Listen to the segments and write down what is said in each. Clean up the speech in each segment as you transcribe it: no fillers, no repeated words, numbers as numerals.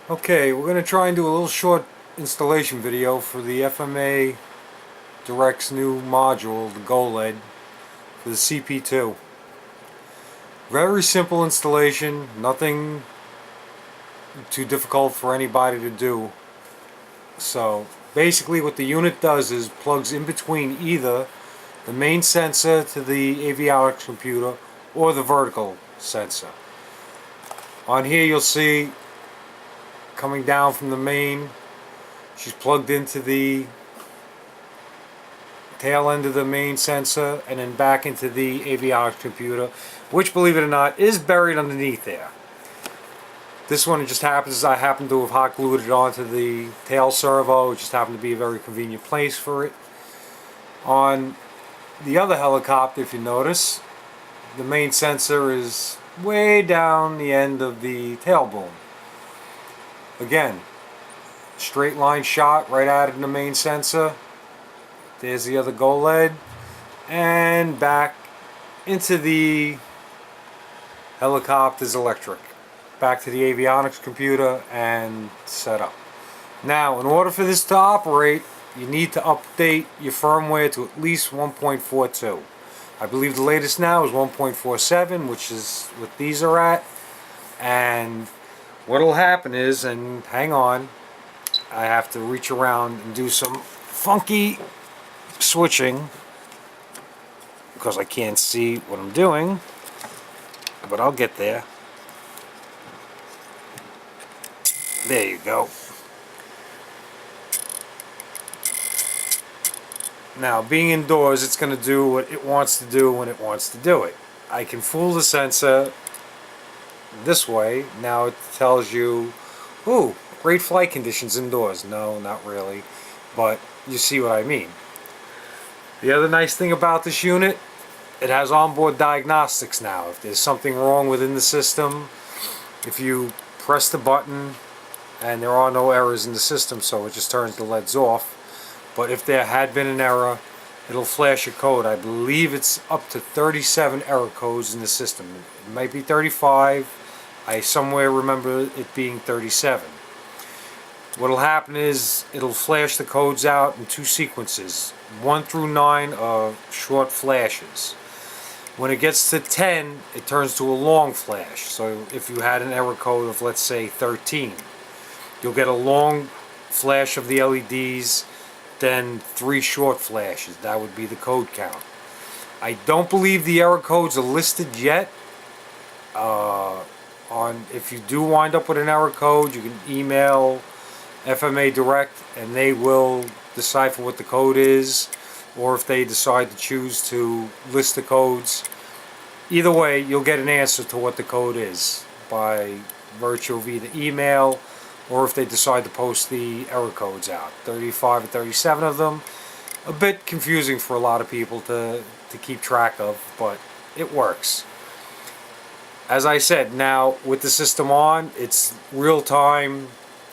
Okay, we're going to try and do a little short installation video for the FMA Direct's new module, the GoLED, for the CP2. Very simple installation, nothing too difficult for anybody to do. So basically what the unit does is plugs in between either the main sensor to the avionics computer or the vertical sensor. On here you'll see coming down from the main, she's plugged into the tail end of the main sensor and then back into the avionics computer, which, believe it or not, is buried underneath there. This one, it just happens, I happen to have hot glued it onto the tail servo. It just happened to be a very convenient place for it. On the other helicopter, if you notice, the main sensor is way down the end of the tail boom. Again, straight line shot right out of the main sensor. There's the other GoLED, and back into the helicopter's electric, back to the avionics computer and set up. Now, in order for this to operate, you need to update your firmware to at least 1.42. I believe the latest now is 1.47, which is what these are at. And what'll happen is, and hang on, I have to reach around and do some funky switching because I can't see what I'm doing, but I'll get there. There you go. Now, being indoors, it's going to do what it wants to do when it wants to do it. I can fool the sensor this way. Now it tells you, ooh, great flight conditions indoors. No, not really, but you see what I mean. The other nice thing about this unit, it has onboard diagnostics now. If there's something wrong within the system, if you press the button, and there are no errors in the system, so it just turns the LEDs off. But if there had been an error, it'll flash a code. I believe it's up to 37 error codes in the system. It might be 35. I somewhere remember it being 37. What'll happen is it'll flash the codes out in two sequences. 1 through 9 are short flashes. When it gets to 10, it turns to a long flash. So if you had an error code of, let's say, 13, you'll get a long flash of the LEDs, then 3 short flashes. That would be the code count. I don't believe the error codes are listed yet. If you do wind up with an error code, you can email FMA Direct and they will decipher what the code is, or if they decide to choose to list the codes. Either way, you'll get an answer to what the code is by virtue of either email or if they decide to post the error codes out. 35 or 37 of them. A bit confusing for a lot of people to keep track of, but it works. As I said, now with the system on, it's real-time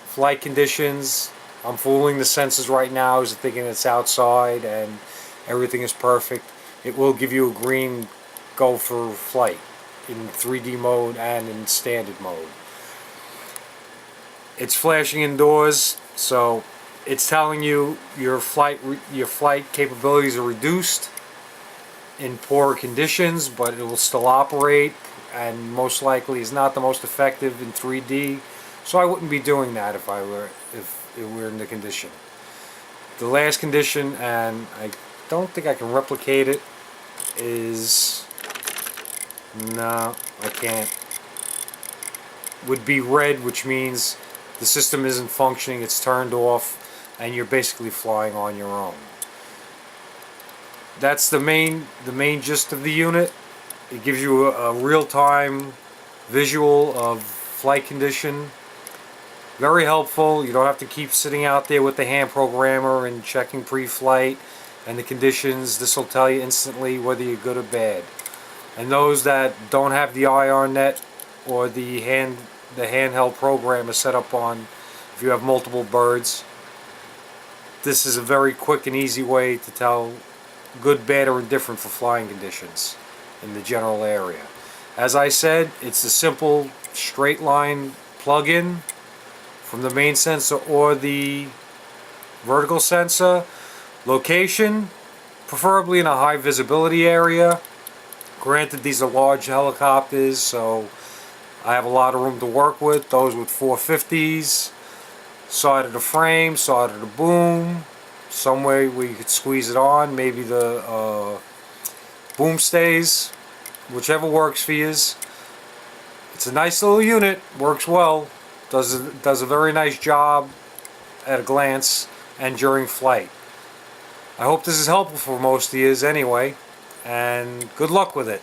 flight conditions. I'm fooling the sensors right now as thinking it's outside and everything is perfect. It will give you a green go for flight in 3D mode and in standard mode. It's flashing indoors, so it's telling you your flight capabilities are reduced in poor conditions, but it will still operate, and most likely is not the most effective in 3D. So I wouldn't be doing that if it were in the condition. The last condition, and I don't think I can replicate it, is, no, I can't, would be red, which means the system isn't functioning, it's turned off, and you're basically flying on your own. That's the main gist of the unit. It gives you a real-time visual of flight condition. Very helpful. You don't have to keep sitting out there with the hand programmer and checking pre-flight and the conditions. This will tell you instantly whether you're good or bad. And those that don't have the IRNet or the handheld program is set up on, if you have multiple birds, this is a very quick and easy way to tell good, bad, or indifferent for flying conditions in the general area. As I said, it's a simple straight line plug-in from the main sensor or the vertical sensor. Location, preferably in a high visibility area. Granted, these are large helicopters, so I have a lot of room to work with. Those with 450s, side of the frame, side of the boom, somewhere where you could squeeze it on, maybe the boom stays, whichever works for you. It's a nice little unit, works well, does a very nice job at a glance and during flight. I hope this is helpful for most of you anyway, and good luck with it.